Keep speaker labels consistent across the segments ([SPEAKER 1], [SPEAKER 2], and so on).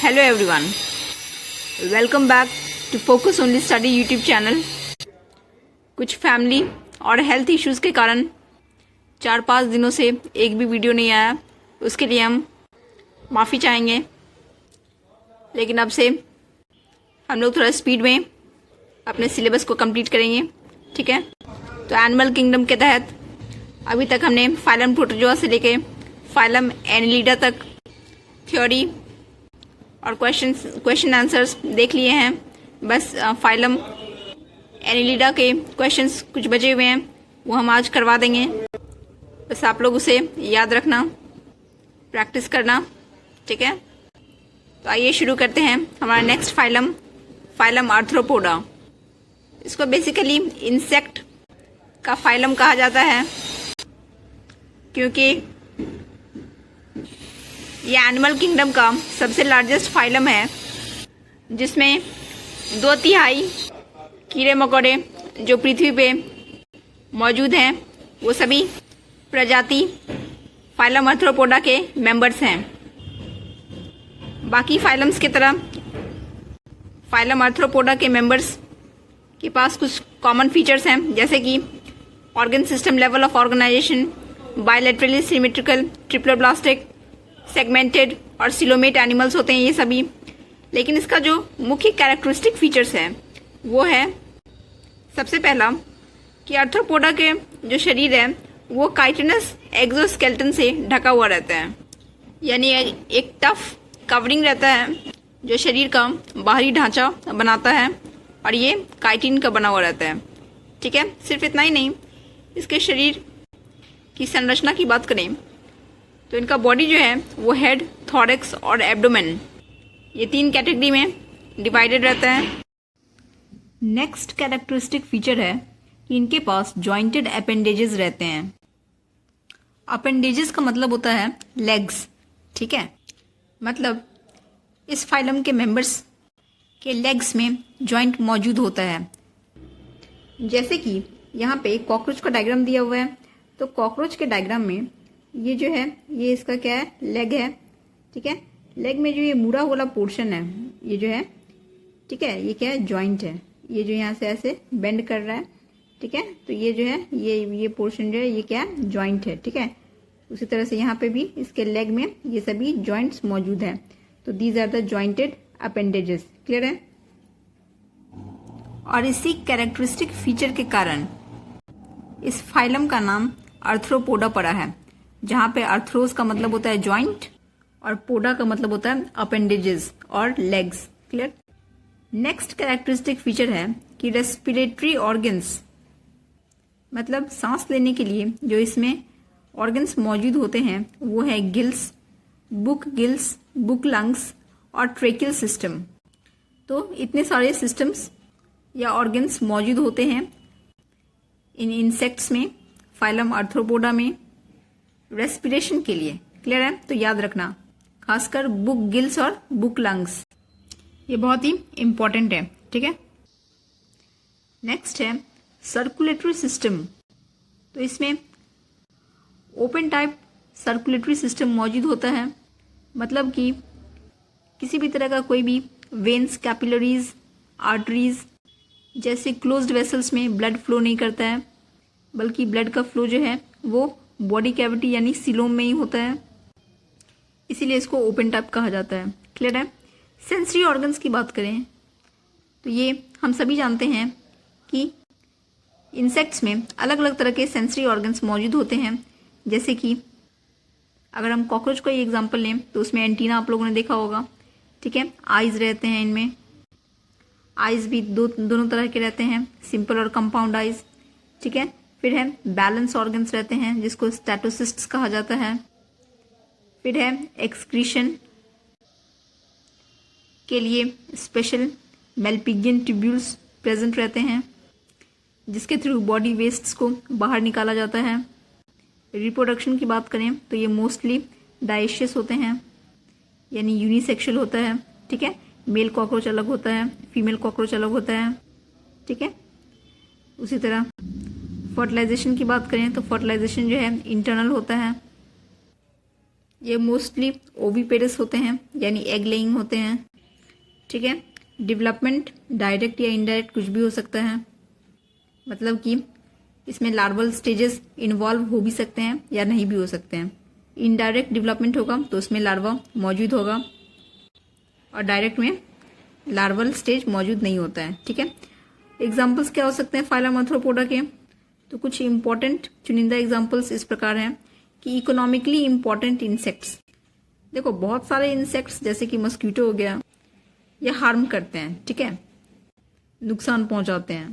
[SPEAKER 1] Hello everyone, welcome back to Focus Only Study YouTube channel. कुछ family और health issues के कारण 4-5 दिनों से एक भी वीडियो नहीं आया, उसके लिए हम माफ़ी चाहेंगे। लेकिन अब से हम लोग थोड़ा स्पीड में अपने सिलेबस को कंप्लीट करेंगे, ठीक है। तो एनिमल किंगडम के तहत अभी तक हमने फाइलम प्रोटोजोआ से लेके फाइलम एनिलिडा तक थ्योरी और क्वेश्चन आंसर्स देख लिए हैं। बस फाइलम एनिलिडा के क्वेश्चंस कुछ बचे हुए हैं, वो हम आज करवा देंगे। बस आप लोग उसे याद रखना, प्रैक्टिस करना, ठीक है। तो आइए शुरू करते हैं हमारा नेक्स्ट फाइलम आर्थ्रोपोडा। इसको बेसिकली इंसेक्ट का फाइलम कहा जाता है, क्योंकि ये एनिमल किंगडम का सबसे लार्जेस्ट फाइलम है, जिसमें 2/3 कीड़े मकोड़े जो पृथ्वी पे मौजूद हैं वो सभी प्रजाति फाइलम आर्थ्रोपोडा के मेंबर्स हैं। बाकी फाइलम्स की तरह फाइलम आर्थ्रोपोडा के मेंबर्स के पास कुछ कॉमन फीचर्स हैं, जैसे कि organ system level of organization, bilaterally symmetrical, triploblastic, segmented और सिलोमेट एनिमल्स होते हैं ये सभी। लेकिन इसका जो मुख्य कैरेक्टरिस्टिक फीचर्स है वो है, सबसे पहला कि आर्थ्रोपोडा के जो शरीर है वो काइटिनस एक्सोस्केलेटन से ढका हुआ रहता है, यानी एक टफ कवरिंग रहता है जो शरीर का बाहरी ढांचा बनाता है, और ये काइटिन का बना हुआ रहता है, ठीक है। सिर्फ इतना ही नहीं, इसके शरीर की संरचना की बात करें तो इनका बॉडी जो है वो हेड, थॉरेक्स और एब्डोमेन, ये 3 कैटेगरी में डिवाइडेड रहता है। नेक्स्ट कैरेक्टरिस्टिक फीचर है कि इनके पास जॉइंटेड अपेंडेजेस रहते हैं। अपेंडेजेस का मतलब होता है लेग्स, ठीक है। मतलब इस फाइलम के मेंबर्स के लेग्स में जॉइंट मौजूद होता है। जैसे कि यहाँ पे कॉकरोच का डायग्राम दिया हुआ है, तो कॉकरोच के डायग्राम में ये जो है ये इसका क्या है, लेग है, ठीक है। लेग में जो ये मुड़ा वाला पोर्शन है ये जो है, ठीक है, ये क्या है, जॉइंट है। ये जो यहाँ से ऐसे बेंड कर रहा है, ठीक है, तो ये जो है ये पोर्शन जो है ये क्या है, जॉइंट है, ठीक है। उसी तरह से यहाँ पे भी इसके लेग में ये सभी जॉइंट्स मौजूद हैं, तो these are the jointed appendages. Clear है। और इसी कैरेक्टरिस्टिक फीचर के कारण इस फाइलम का नाम आर्थ्रोपोडा पड़ा है, जहां पे आर्थ्रोस का मतलब होता है जॉइंट और पोडा का मतलब होता है अपेंडेजेस और legs. Clear. Next characteristic feature है कि रेस्पिरेटरी ऑर्गन्स, मतलब सांस लेने के लिए जो इसमें ऑर्गन्स मौजूद होते हैं वो है गिल्स, बुक लंग्स और ट्रेकियल सिस्टम। तो इतने सारे सिस्टम्स या ऑर्गन्स मौजूद होते हैं इन इंसेक्ट्स में, फाइलम आर्थ्रोपोडा में, रेस्पिरेशन के लिए। क्लियर है। तो याद रखना, खासकर बुक गिल्स और बुक लंग्स, ये बहुत ही इंपॉर्टेंट है, ठीक है। नेक्स्ट है सर्कुलेटरी सिस्टम। तो इसमें ओपन टाइप सर्कुलेटरी सिस्टम मौजूद होता है, मतलब कि किसी भी तरह का कोई भी वेन्स, कैपिलरीज, आर्टरीज जैसे क्लोज्ड वेसल्स में ब्लड फ्लो नहीं करता है, बल्कि ब्लड का फ्लो जो है वो बॉडी कैविटी यानी सीलोम में ही होता है, इसीलिए इसको ओपन टाइप कहा जाता है। क्लियर है। सेंसरी ऑर्गन्स की बात करें तो ये हम सभी जानते हैं कि इंसेक्ट्स में अलग अलग तरह के सेंसरी ऑर्गन्स मौजूद होते हैं। जैसे कि अगर हम कॉकरोच का ही एग्जांपल लें तो उसमें एंटीना आप लोगों ने देखा होगा, ठीक है। आइज रहते हैं इनमें, आइज भी दोनों तरह के रहते हैं, सिंपल और कंपाउंड आइज, ठीक है। फिर है बैलेंस ऑर्गन्स रहते हैं जिसको स्टैटोसिस्ट्स कहा जाता है। फिर है एक्सक्रीशन के लिए स्पेशल मेलपिगियन ट्यूब्यूल्स प्रेजेंट रहते हैं, जिसके थ्रू बॉडी वेस्ट्स को बाहर निकाला जाता है। रिप्रोडक्शन की बात करें तो ये मोस्टली डायशियस होते हैं, यानी यूनिसेक्सुअल होता है, ठीक है। मेल कॉकरोच अलग होता है, फीमेल कॉकरोच अलग होता है, ठीक है। उसी तरह फर्टिलाइजेशन की बात करें तो फर्टिलाइजेशन जो है इंटरनल होता है, ये मोस्टली ओविपेरस होते हैं, यानी एग लेइंग होते हैं। ठीक है। डेवलपमेंट डायरेक्ट या इनडायरेक्ट कुछ भी हो सकता है, मतलब कि इसमें लार्वल स्टेजेस इन्वॉल्व हो भी सकते हैं या नहीं भी हो सकते हैं। इनडायरेक्ट डेवलपमेंट होगा तो उसमें लार्वा मौजूद होगा, और डायरेक्ट में लार्वल स्टेज मौजूद नहीं होता है। ठीक है। एग्जाम्पल्स क्या हो सकते हैं फाइलम आर्थ्रोपोडा के? तो कुछ इंपॉर्टेंट चुनिंदा एग्जाम्पल्स इस प्रकार हैं कि इकोनॉमिकली इंपॉर्टेंट इंसेक्ट्स। देखो, बहुत सारे इंसेक्ट्स जैसे कि मस्कीटो हो गया, ये हार्म करते हैं। ठीक है, नुकसान पहुंचाते हैं।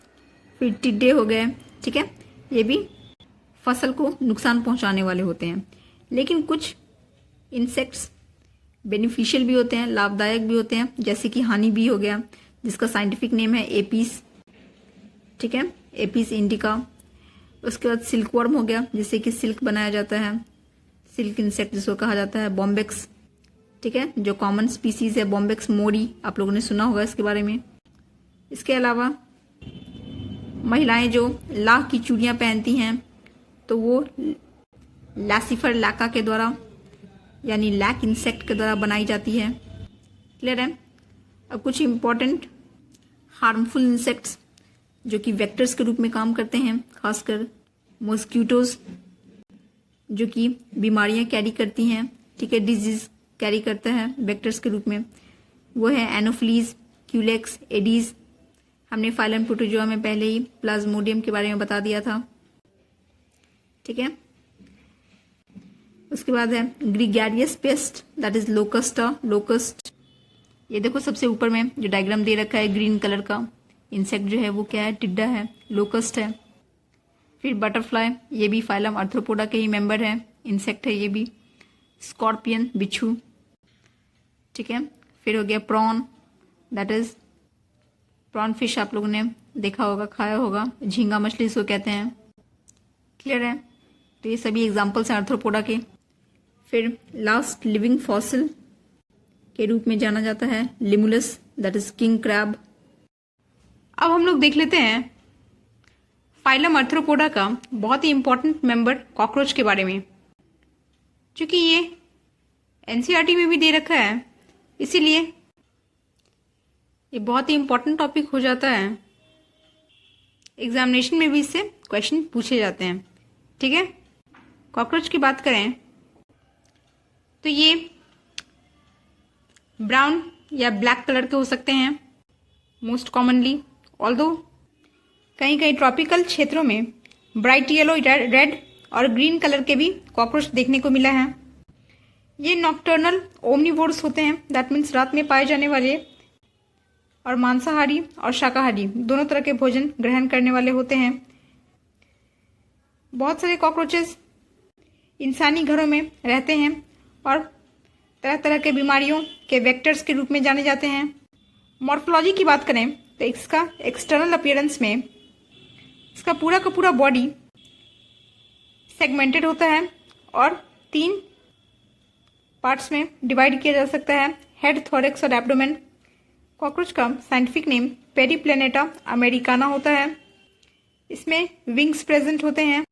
[SPEAKER 1] फिर टिड्डे हो गए। ठीक है, ये भी फसल को नुकसान पहुंचाने वाले होते हैं। लेकिन कुछ इंसेक्ट्स बेनिफिशियल भी होते हैं, लाभदायक भी होते हैं, जैसे कि हनी बी हो गया, जिसका साइंटिफिक नेम है एपिस। ठीक है, एपिस इंडिका। उसके बाद सिल्क वर्म हो गया, जिससे कि सिल्क बनाया जाता है, सिल्क इंसेक्ट जिसको कहा जाता है। बॉम्बेक्स, ठीक है, जो कॉमन स्पीसीज है बॉम्बेक्स मोरी, आप लोगों ने सुना होगा इसके बारे में। इसके अलावा महिलाएं जो लाख की चूड़ियां पहनती हैं, तो वो लैसिफर लैका के द्वारा, यानी लैक इंसेक्ट के द्वारा बनाई जाती है। क्लियर है? अब कुछ इंपॉर्टेंट हार्मफुल इंसेक्ट्स जो कि वेक्टर्स के रूप में काम करते हैं, खासकर मॉस्किटोज जो कि बीमारियां कैरी करती हैं। ठीक है, डिजीज कैरी करता है वेक्टर्स के रूप में, वो है एनोफ्लीज, क्यूलेक्स, एडीज। हमने फाइलम प्रोटोजोआ में पहले ही प्लाज्मोडियम के बारे में बता दिया था। ठीक है, उसके बाद है gregarious pest, that is locusta, locust. ये देखो सबसे ऊपर में जो डायग्राम दे रखा है ग्रीन कलर का इंसेक्ट जो है वो क्या है? टिड्डा है, लोकस्ट है। फिर बटरफ्लाई, ये भी फाइलम आर्थ्रोपोडा के ही मेंबर है, इंसेक्ट है ये भी। स्कॉर्पियन, बिच्छू। ठीक है, फिर हो गया prawn, that is prawn fish, आप लोगों ने देखा होगा, खाया होगा, झींगा मछली इसको कहते हैं। क्लियर है? तो ये सभी एग्जाम्पल्स हैं आर्थ्रोपोडा के। फिर लास्ट लिविंग फॉसिल के रूप में जाना जाता है Limulus, that is king crab. अब हम लोग देख लेते हैं फाइलम आर्थ्रोपोडा का बहुत ही इंपॉर्टेंट मेंबर कॉकरोच के बारे में। क्योंकि ये एनसीईआरटी में भी दे रखा है, इसीलिए ये बहुत ही इंपॉर्टेंट टॉपिक हो जाता है। एग्जामिनेशन में भी इससे क्वेश्चन पूछे जाते हैं। ठीक है, कॉकरोच की बात करें तो ये ब्राउन या ब्लैक कलर के हो सकते हैं मोस्ट कॉमनली, ऑल्दो कहीं कहीं ट्रॉपिकल क्षेत्रों में ब्राइट येलो, रेड और ग्रीन कलर के भी कॉकरोच देखने को मिला है। ये नॉक्टर्नल ओमनिवोर्स होते हैं, दैट मीन्स रात में पाए जाने वाले, और मांसाहारी और शाकाहारी दोनों तरह के भोजन ग्रहण करने वाले होते हैं। बहुत सारे कॉकरोचेस इंसानी घरों में रहते हैं और तरह तरह के बीमारियों के वेक्टर्स के रूप में जाने जाते हैं। मॉर्फोलॉजी की बात करें तो इसका एक्सटर्नल अपीयरेंस में इसका पूरा का पूरा बॉडी सेगमेंटेड होता है और 3 पार्ट्स में डिवाइड किया जा सकता है, हेड, थोरैक्स और एब्डोमेन। कॉकरोच का साइंटिफिक नेम पेरीप्लेनेटा अमेरिकाना होता है। इसमें विंग्स प्रेजेंट होते हैं,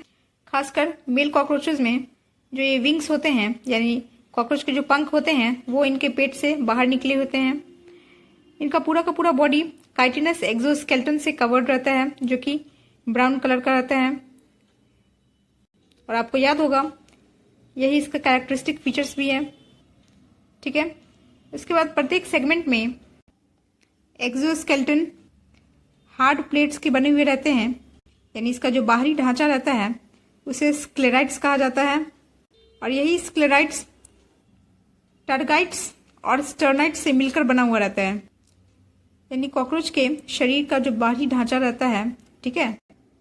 [SPEAKER 1] खासकर मेल कॉकरोचेस में जो ये विंग्स होते हैं, यानी कॉकरोच के जो पंख होते हैं, वो इनके पेट से बाहर निकले होते हैं। इनका पूरा का पूरा बॉडी काइटिनस एक्सोस्केलेटन से कवर्ड रहता है, जो कि ब्राउन कलर का रहता है। और आपको याद होगा यही इसका कैरेक्टरिस्टिक फीचर्स भी है। ठीक है, इसके बाद प्रत्येक सेगमेंट में एक्सोस्केलेटन हार्ड प्लेट्स के बने हुए रहते हैं, यानी इसका जो बाहरी ढांचा रहता है उसे स्क्लेराइड्स कहा जाता है। और यही स्क्लेराइड्स टर्गाइट्स और स्टर्नाइट्स से मिलकर बना हुआ रहता है। यानी कॉकरोच के शरीर का जो बाहरी ढांचा रहता है, ठीक है,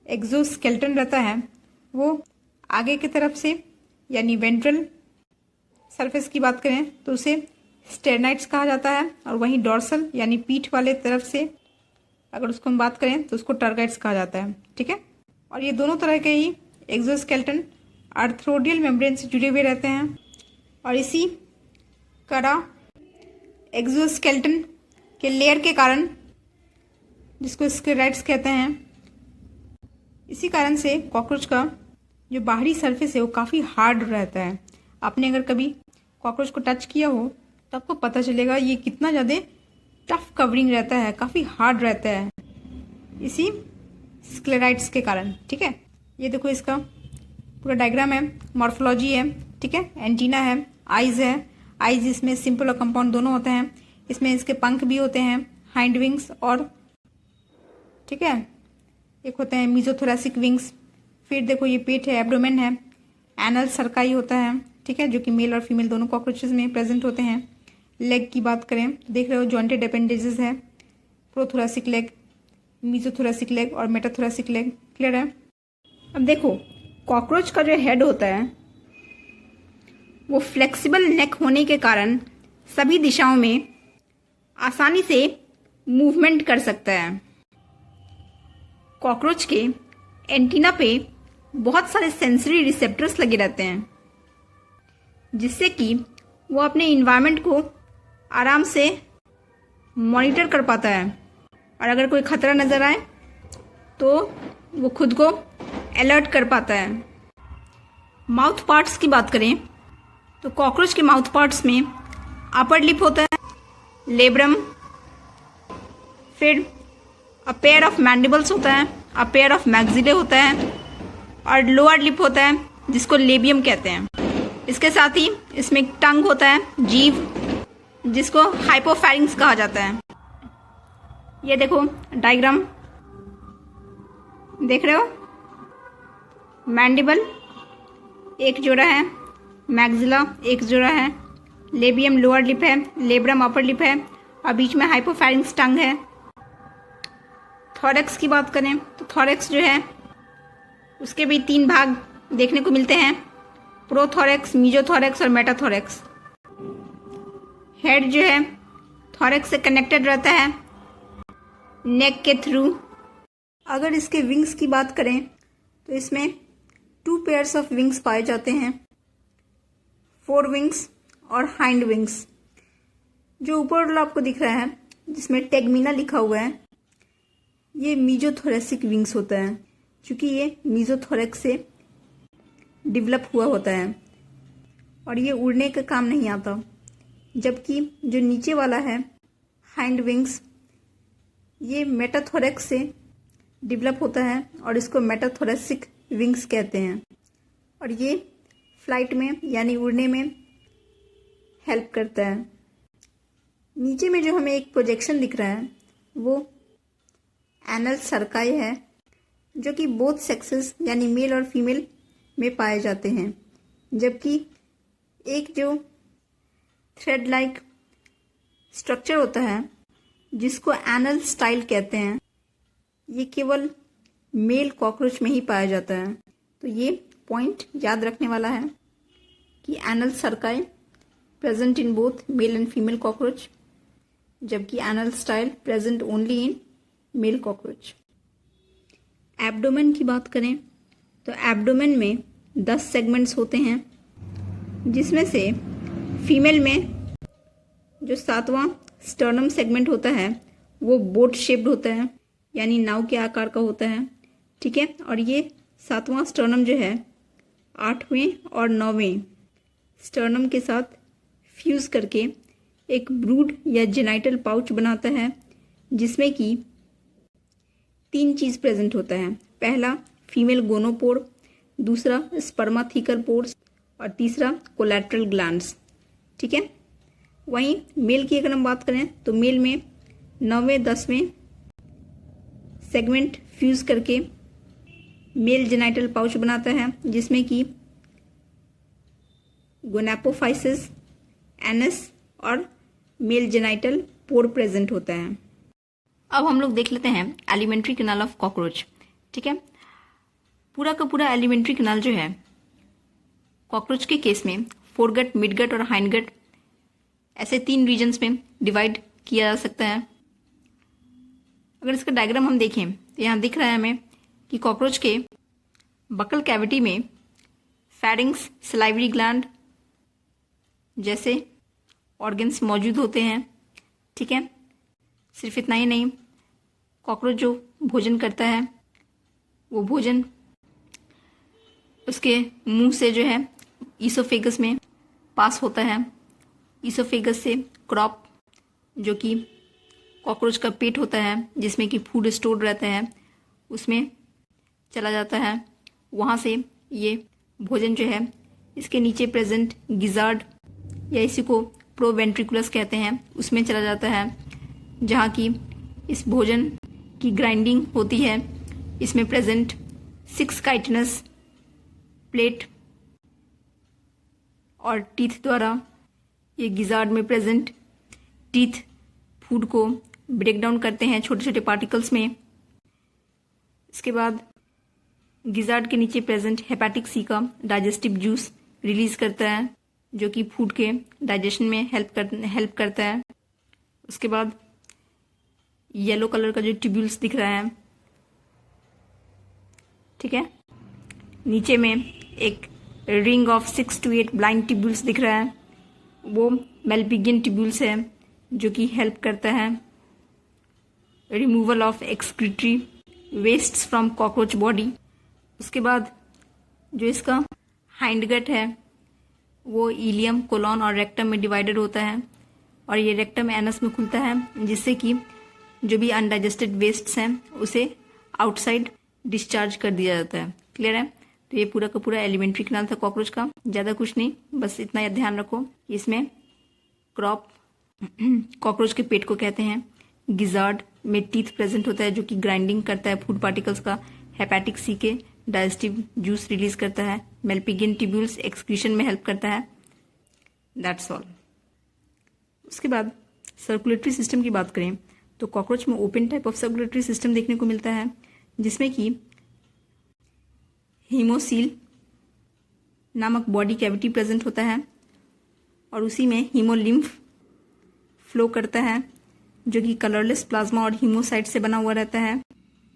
[SPEAKER 1] एक्सोस्केलेटन रहता है, वो आगे की तरफ से, यानी वेंट्रल सरफेस की बात करें तो उसे स्टेरनाइट्स कहा जाता है, और वहीं डॉर्सल यानी पीठ वाले तरफ से अगर उसको हम बात करें तो उसको टर्गाइट्स कहा जाता है। ठीक है, और ये दोनों तरह के ही एक्सोस्केलेटन आर्थ्रोडियल मेम्ब्रेन से जुड़े हुए रहते हैं। और इसी कड़ा एक्सोस्केलेटन के लेयर के कारण, जिसको स्क्लेराइड्स कहते हैं, इसी कारण से कॉकरोच का जो बाहरी सरफेस है वो काफ़ी हार्ड रहता है। आपने अगर कभी कॉकरोच को टच किया हो तो आपको पता चलेगा ये कितना ज़्यादा टफ कवरिंग रहता है, काफ़ी हार्ड रहता है इसी स्क्लेराइड्स के कारण। ठीक है, ये देखो इसका पूरा डायग्राम है, मॉर्फोलॉजी है। ठीक है, एंटीना है, आइज है। आइज इसमें सिंपल और कंपाउंड दोनों होते हैं। इसमें इसके पंख भी होते हैं, हाइंड विंग्स और ठीक है एक होते हैं मीजोथोरैसिक विंग्स। फिर देखो ये पेट है, एब्डोमेन है, एनल सर्काई होता है। ठीक है, जो कि मेल और फीमेल दोनों कॉकरोचेस में प्रेजेंट होते हैं। लेग की बात करें तो देख रहे हो जॉइंटेड अपेंडेजेस है, प्रोथोरैसिक लेग, मीजोथोरैसिक लेग और मेटाथोरैसिक लेग। क्लियर है। अब देखो कॉकरोच का जो हेड होता है वो फ्लेक्सिबल नेक होने के कारण सभी दिशाओं में आसानी से मूवमेंट कर सकता है। कॉकरोच के एंटीना पे बहुत सारे सेंसरी रिसेप्टर्स लगे रहते हैं जिससे कि वो अपने इन्वायरमेंट को आराम से मॉनिटर कर पाता है और अगर कोई खतरा नज़र आए तो वो खुद को अलर्ट कर पाता है। माउथ पार्ट्स की बात करें तो कॉकरोच के माउथ पार्ट्स में अपर लिप होता है, लेब्रम, फिर अ पेयर ऑफ मैंडिबल्स होता है, अ पेयर ऑफ मैक्सिले होता है और लोअर लिप होता है जिसको लेबियम कहते हैं। इसके साथ ही इसमें एक टंग होता है, जीभ, जिसको हाइपोफैरिंक्स कहा जाता है। ये देखो डायग्राम देख रहे हो, मैंडिबल एक जोड़ा है, मैक्सिला एक जोड़ा है, लेबियम लोअर लिप है, लेब्रम अपर लिप है और बीच में हाइपोफैरिंक्स टंग है। थॉरेक्स की बात करें तो थॉरेक्स जो है उसके भी 3 भाग देखने को मिलते हैं, प्रोथोरेक्स, मीजोथोरेक्स और मेटाथोरेक्स। हेड जो है थॉरेक्स से कनेक्टेड रहता है नेक के थ्रू। अगर इसके विंग्स की बात करें तो इसमें 2 पेयर्स ऑफ विंग्स पाए जाते हैं, फोर विंग्स और हाइंड विंग्स। जो ऊपर वाला आपको दिख रहा है जिसमें टेगमिना लिखा हुआ है, ये मीजोथोरेसिक विंग्स होता है क्योंकि ये मीजोथोरेक्स से डेवलप हुआ होता है और ये उड़ने का काम नहीं आता। जबकि जो नीचे वाला है हाइंड विंग्स, ये मेटाथोरेक्स से डेवलप होता है और इसको मेटाथोरेसिक विंग्स कहते हैं और ये फ्लाइट में यानी उड़ने में हेल्प करता है। नीचे में जो हमें एक प्रोजेक्शन दिख रहा है वो एनल सर्काई है जो कि बोथ सेक्सेस यानी मेल और फीमेल में पाए जाते हैं। जबकि एक जो थ्रेड लाइक स्ट्रक्चर होता है जिसको एनल स्टाइल कहते हैं, ये केवल मेल कॉकरोच में ही पाया जाता है। तो ये पॉइंट याद रखने वाला है कि anal cerci present in both male and female cockroach, जबकि anal style present only in male cockroach. Abdomen की बात करें तो एब्डोमेन में 10 सेगमेंट्स होते हैं जिसमें से फीमेल में जो 7वां स्टर्नम सेगमेंट होता है वो बोट शेप्ड होता है यानी नाव के आकार का होता है। ठीक है, और ये 7वां स्टर्नम जो है 8वें और 9वें स्टर्नम के साथ फ्यूज करके एक ब्रूड या जेनाइटल पाउच बनाता है जिसमें कि 3 चीज प्रेजेंट होता है। पहला फीमेल गोनोपोर, दूसरा स्पर्माथिकल पोर्स और तीसरा कोलैटरल ग्लैंड्स। ठीक है, वहीं मेल की अगर हम बात करें तो मेल में 9वें 10वें सेगमेंट फ्यूज करके मेल जेनाइटल पाउच बनाता है जिसमें कि गोनापोफाइसिस, एनस और मेल जेनाइटल पोर प्रेजेंट होता है। अब हम लोग देख लेते हैं एलिमेंट्री कैनाल ऑफ कॉकरोच। ठीक है, पूरा का पूरा एलिमेंट्री कैनाल जो है कॉकरोच के केस में फोरगट, मिडगट और हाइंडगट ऐसे 3 रीजन्स में डिवाइड किया जा सकता है। अगर इसका डायग्राम हम देखें तो यहाँ दिख रहा है हमें कि कॉकरोच के बकल कैविटी में फेरिंग्स, सलाइवरी ग्लैंड जैसे ऑर्गन्स मौजूद होते हैं। ठीक है, सिर्फ इतना ही नहीं, कॉकरोच जो भोजन करता है वो भोजन उसके मुंह से जो है ईसोफेगस में पास होता है इसोफेगस से क्रॉप, जो कि कॉकरोच का पेट होता है जिसमें कि फूड स्टोर रहता है, उसमें चला जाता है। वहाँ से ये भोजन जो है इसके नीचे प्रेजेंट गिजार्ड या इसी को प्रोवेंट्रिकुलस कहते हैं, उसमें चला जाता है, जहाँ की इस भोजन की ग्राइंडिंग होती है। इसमें प्रेजेंट 6 काइटिनस प्लेट और टीथ द्वारा ये गिजार्ड में प्रेजेंट टीथ फूड को ब्रेक डाउन करते हैं छोटे छोटे पार्टिकल्स में। इसके बाद गिजार्ड के नीचे प्रेजेंट हेपेटिक सी का डाइजेस्टिव जूस रिलीज करता है, जो कि फूड के डाइजेशन में हेल्प करता है। उसके बाद येलो कलर का जो ट्यूब्यूल्स दिख रहा है, ठीक है, नीचे में एक ring of 6 to 8 blind tubules दिख रहा है, वो मेलपिगियन ट्यूब्यूल्स है, जो कि हेल्प करता है removal of excretory wastes from cockroach body. उसके बाद जो इसका हाइंडगट है वो इलियम, कोलॉन और रेक्टम में डिवाइडेड होता है, और ये रेक्टम एनस में खुलता है, जिससे कि जो भी अनडाइजेस्टेड वेस्ट्स हैं उसे आउटसाइड डिस्चार्ज कर दिया जाता है। क्लियर है? तो ये पूरा का पूरा एलिमेंट्री कैनाल था कॉकरोच का, ज़्यादा कुछ नहीं, बस इतना याद ध्यान रखो। इसमें क्रॉप कॉकरोच के पेट को कहते हैं, गिजार्ड में टीथ प्रेजेंट होता है जो कि ग्राइंडिंग करता है फूड पार्टिकल्स का, हेपेटिक सी के डाइजेस्टिव जूस रिलीज करता है, मेलपिगियन ट्यूब्यूल्स एक्सक्रीशन में हेल्प करता है। That's all. उसके बाद सर्कुलेटरी सिस्टम की बात करें तो कॉकरोच में open type of circulatory system देखने को मिलता है, जिसमें कि हीमोसील नामक बॉडी कैविटी प्रेजेंट होता है, और उसी में हीमोलिम्फ फ्लो करता है, जो कि कलरलेस प्लाज्मा और हीमोसाइट से बना हुआ रहता है।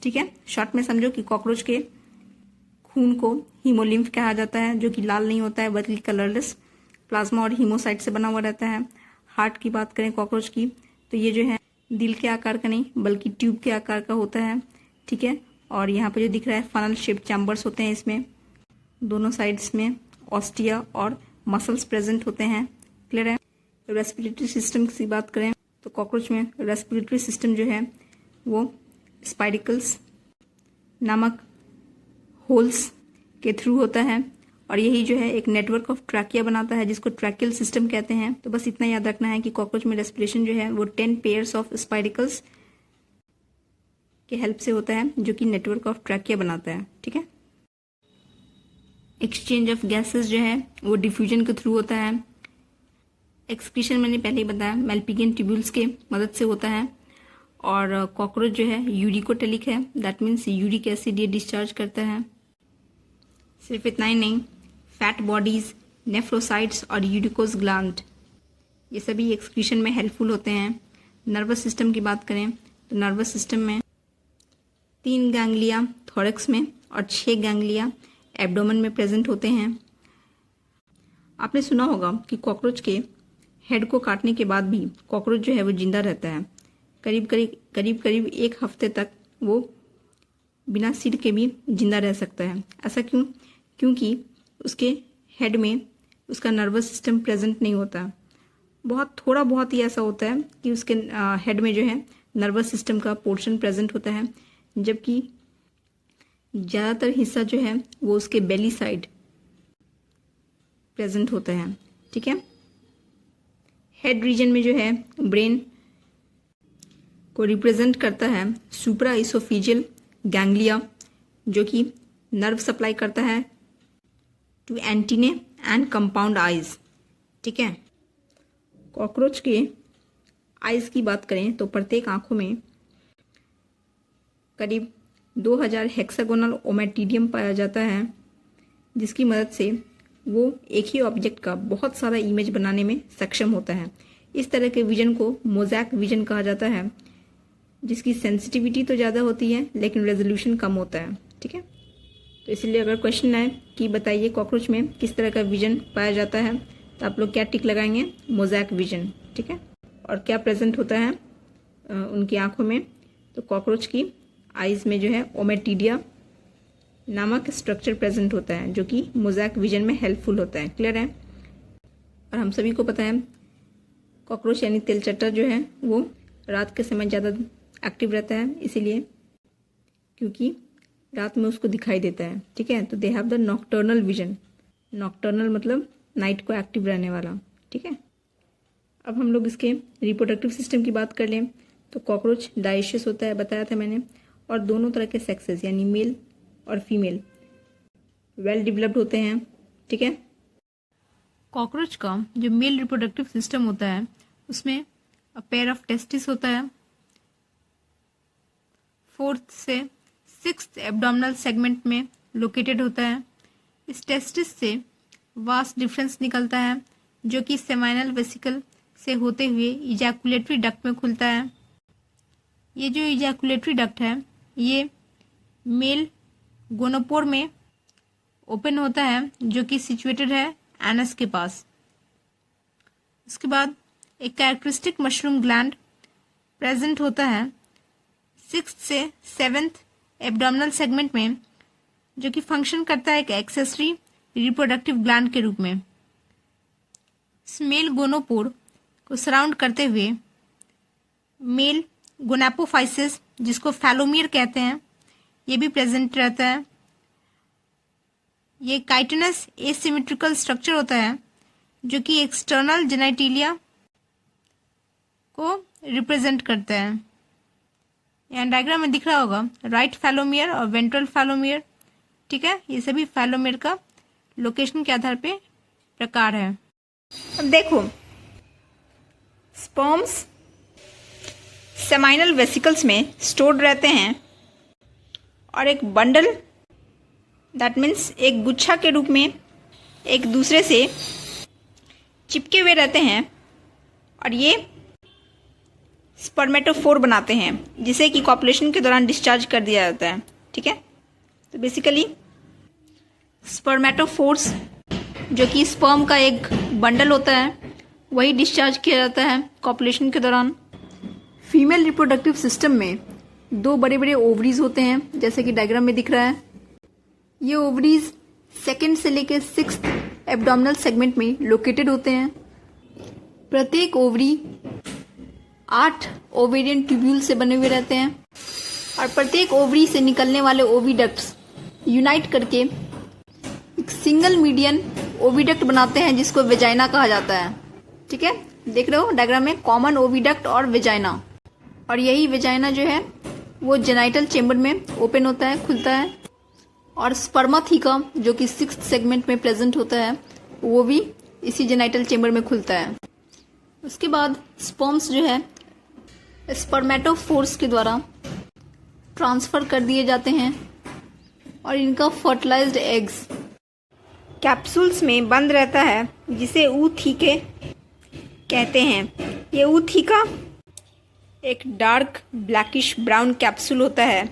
[SPEAKER 1] ठीक है, शॉर्ट में समझो कि कॉकरोच के खून को हीमोलिम्फ कहा जाता है, जो कि लाल नहीं होता है बल्कि कलरलेस प्लाज्मा और हीमोसाइट से बना हुआ रहता है। हार्ट की बात करें कॉकरोच की तो ये जो है दिल के आकार का नहीं बल्कि ट्यूब के आकार का होता है। ठीक है, और यहाँ पे जो दिख रहा है फनल शेप चैम्बर्स होते हैं, इसमें दोनों साइड्स में ऑस्टिया और मसल्स प्रेजेंट होते हैं। क्लियर है? रेस्पिरेटरी सिस्टम की बात करें तो कॉकरोच में रेस्पिरेटरी सिस्टम जो है वो स्पाइडिकल्स नामक होल्स के थ्रू होता है, और यही जो है एक नेटवर्क ऑफ ट्रैकिया बनाता है, जिसको ट्रैकियल सिस्टम कहते हैं। तो बस इतना याद रखना है कि कॉकरोच में रेस्पिरेशन जो है वो 10 पेयर्स ऑफ स्पाइडिकल्स के हेल्प से होता है, जो कि नेटवर्क ऑफ ट्रैकिया बनाता है। ठीक है, एक्सचेंज ऑफ गैसेस जो है वो डिफ्यूजन के थ्रू होता है। एक्सक्रीशन मैंने पहले ही बताया मेलपिगियन ट्यूब्यूल्स के मदद से होता है, और कॉकरोच जो है यूरिकोटेलिक है, दैट मीन्स यूरिक एसिड ये डिस्चार्ज करता है। सिर्फ इतना ही नहीं, फैट बॉडीज, नेफ्रोसाइट्स और यूरिकोस ग्लैंड ये सभी एक्सक्रीशन में हेल्पफुल होते हैं। नर्वस सिस्टम की बात करें तो नर्वस सिस्टम में 3 गैंग्लिया थोरैक्स में और 6 गैंग्लिया एब्डोमेन में प्रेजेंट होते हैं। आपने सुना होगा कि कॉकरोच के हेड को काटने के बाद भी कॉकरोच जो है वो जिंदा रहता है। करीब 1 हफ्ते तक वो बिना सिर के भी जिंदा रह सकता है। ऐसा क्यों? क्योंकि उसके हेड में उसका नर्वस सिस्टम प्रेजेंट नहीं होता। थोड़ा बहुत ही ऐसा होता है कि उसके हेड में जो है नर्वस सिस्टम का पोर्शन प्रेजेंट होता है, जबकि ज़्यादातर हिस्सा जो है वो उसके बेली साइड प्रेजेंट होता है। ठीक है, हेड रीजन में जो है ब्रेन को रिप्रेजेंट करता है सुप्रा इसोफिजियल गैंग्लिया, जो कि नर्व सप्लाई करता है to antennae and compound eyes. ठीक है, कॉकरोच के आइज की बात करें तो प्रत्येक आंखों में करीब 2000 हेक्सागोनल ओमेटिडियम पाया जाता है, जिसकी मदद से वो एक ही ऑब्जेक्ट का बहुत सारा इमेज बनाने में सक्षम होता है। इस तरह के विजन को मोज़ैक विजन कहा जाता है, जिसकी सेंसिटिविटी तो ज़्यादा होती है लेकिन रेजोल्यूशन कम होता है। ठीक है, तो इसलिए अगर क्वेश्चन आए कि बताइए कॉकरोच में किस तरह का विजन पाया जाता है तो आप लोग क्या टिक लगाएंगे? Mosaic vision. ठीक है, और क्या प्रेजेंट होता है उनकी आंखों में? तो कॉकरोच की आइज में जो है ओमेटिडिया नामक स्ट्रक्चर प्रेजेंट होता है, जो कि मोज़ैक विजन में हेल्पफुल होता है। क्लियर है? और हम सभी को पता है कॉकरोच यानी तेलचट्टा जो है वो रात के समय ज़्यादा एक्टिव रहता है, इसीलिए क्योंकि रात में उसको दिखाई देता है। ठीक है, तो they have the nocturnal vision. Nocturnal मतलब नाइट को एक्टिव रहने वाला। ठीक है, अब हम लोग इसके रिप्रोडक्टिव सिस्टम की बात कर लें तो कॉकरोच डाइशियस होता है, बताया था मैंने, और दोनों तरह के सेक्सेस यानी मेल और फीमेल वेल डेवलप्ड होते हैं। ठीक है, कॉकरोच का जो मेल रिप्रोडक्टिव सिस्टम होता है उसमें पेयर ऑफ टेस्टिस होता है, 4th से 6th एब्डोमिनल सेगमेंट में लोकेटेड होता है। इस टेस्टिस से वास्ट डिफरेंस निकलता है जो कि सेमाइनल वेसिकल से होते हुए इजैकुलेटरी डक्ट में खुलता है। ये जो इजैकुलेटरी डक्ट है ये मेल गोनोपोर में ओपन होता है जो कि सिचुएटेड है एनस के पास। उसके बाद एक कैरेक्टरिस्टिक मशरूम ग्लैंड प्रेजेंट होता है 6th से 7th एब्डोमिनल सेगमेंट में, जो कि फंक्शन करता है एक एक्सेसरी रिप्रोडक्टिव ग्लैंड के रूप में। इस मेल गोनोपोर को सराउंड करते हुए मेल गोनापोफाइसिस, जिसको फैलोमियर कहते हैं, ये भी प्रेजेंट रहता है। ये काइटिनस एसिमेट्रिकल स्ट्रक्चर होता है जो कि एक्सटर्नल जेनाइटिलिया को रिप्रेजेंट करता है। यहाँ डायग्राम में दिख रहा होगा राइट फैलोमियर और वेंट्रल फैलोमियर। ठीक है, ये सभी फैलोमियर का लोकेशन के आधार पे प्रकार है। अब देखो, स्पर्म्स सेमाइनल वेसिकल्स में स्टोर्ड रहते हैं और एक बंडल दैट मीन्स एक गुच्छा के रूप में एक दूसरे से चिपके हुए रहते हैं और ये स्पर्मेटोफोर बनाते हैं जिसे कि कॉपुलेशन के दौरान डिस्चार्ज कर दिया जाता है। ठीक है, तो बेसिकली स्पर्मेटोफोर्स जो कि स्पर्म का एक बंडल होता है वही डिस्चार्ज किया जाता है कॉपुलेशन के दौरान। फीमेल रिप्रोडक्टिव सिस्टम में 2 बड़े बड़े ओवरीज होते हैं जैसे कि डायग्राम में दिख रहा है। ये ओवरीज 2nd से लेकर 6th एब्डोमिनल सेगमेंट में लोकेटेड होते हैं। प्रत्येक ओवरी 8 ओवेरियन ट्यूब्यूल से बने हुए रहते हैं और प्रत्येक ओवरी से निकलने वाले ओविडक्ट्स यूनाइट करके एक सिंगल मीडियन ओविडक्ट बनाते हैं जिसको वेजाइना कहा जाता है। ठीक है, देख रहे हो डायग्राम में कॉमन ओविडक्ट और वेजाइना, और यही वेजाइना जो है वो जेनाइटल चेम्बर में ओपन होता है, खुलता है, और स्पर्माथिका जो कि 6th सेगमेंट में प्रेजेंट होता है वो भी इसी जेनाइटल चेम्बर में खुलता है। उसके बाद स्पर्म्स जो है स्पर्मेटोफोर्स के द्वारा ट्रांसफर कर दिए जाते हैं और इनका फर्टिलाइज्ड एग्स कैप्सूल्स में बंद रहता है जिसे ऊथिके कहते हैं। ये ऊथिका एक डार्क ब्लैकिश ब्राउन कैप्सूल होता है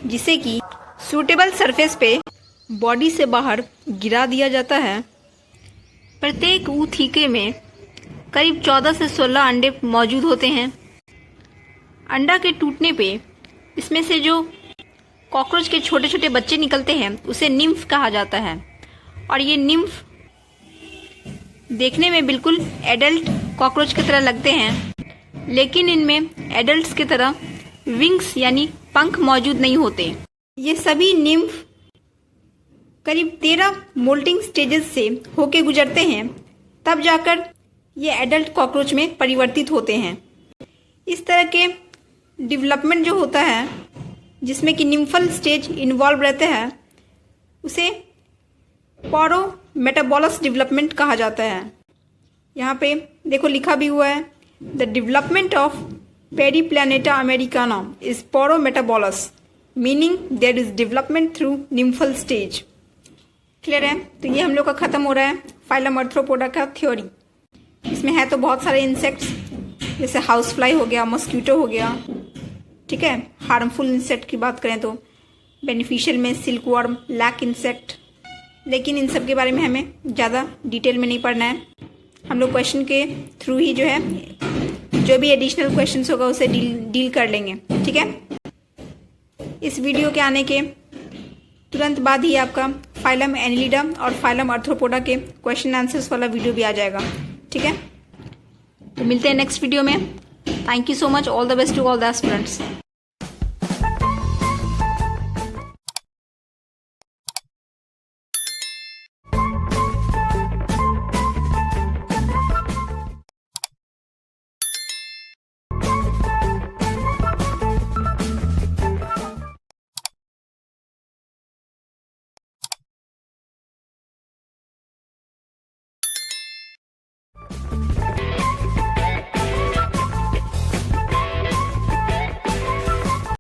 [SPEAKER 1] जिसे कि सूटेबल सरफेस पे बॉडी से बाहर गिरा दिया जाता है। प्रत्येक ऊथिके में करीब 14 से 16 अंडे मौजूद होते हैं। अंडा के टूटने पे इसमें से जो कॉकरोच के छोटे छोटे बच्चे निकलते हैं उसे निम्फ कहा जाता है, और ये निम्फ देखने में बिल्कुल एडल्ट कॉकरोच की तरह लगते हैं, लेकिन इनमें एडल्ट्स की तरह विंग्स यानी पंख मौजूद नहीं होते। ये सभी निम्फ करीब 13 मोल्टिंग स्टेजेस से होके गुजरते हैं, तब जाकर ये एडल्ट कॉकरोच में परिवर्तित होते हैं। इस तरह के डेवलपमेंट जो होता है जिसमें कि निम्फल स्टेज इन्वॉल्व रहते हैं उसे पोरो मेटाबोलस डेवलपमेंट कहा जाता है। यहाँ पे देखो लिखा भी हुआ है, the development of Periplaneta americana is paurometabolous, meaning there is development through nymphal stage. Clear है? तो ये हम लोग का खत्म हो रहा है फाइलम आर्थ्रोपोडा का थ्योरी। इसमें है तो बहुत सारे इंसेक्ट्स, जैसे हाउस फ्लाई हो गया, मॉस्किटो हो गया। ठीक है, हार्मफुल इंसेक्ट की बात करें तो बेनिफिशियल में सिल्कवर्म, लैक इंसेक्ट, लेकिन इन सब के बारे में हमें ज़्यादा डिटेल में नहीं पढ़ना है। हम लोग क्वेश्चन के थ्रू ही जो है जो भी एडिशनल क्वेश्चंस होगा उसे डील कर लेंगे। ठीक है, इस वीडियो के आने के तुरंत बाद ही आपका फाइलम एनिलिडा और फाइलम आर्थ्रोपोडा के क्वेश्चन आंसर्स वाला वीडियो भी आ जाएगा। ठीक है, तो मिलते हैं नेक्स्ट वीडियो में। Thank you so much, all the best to all the aspirants.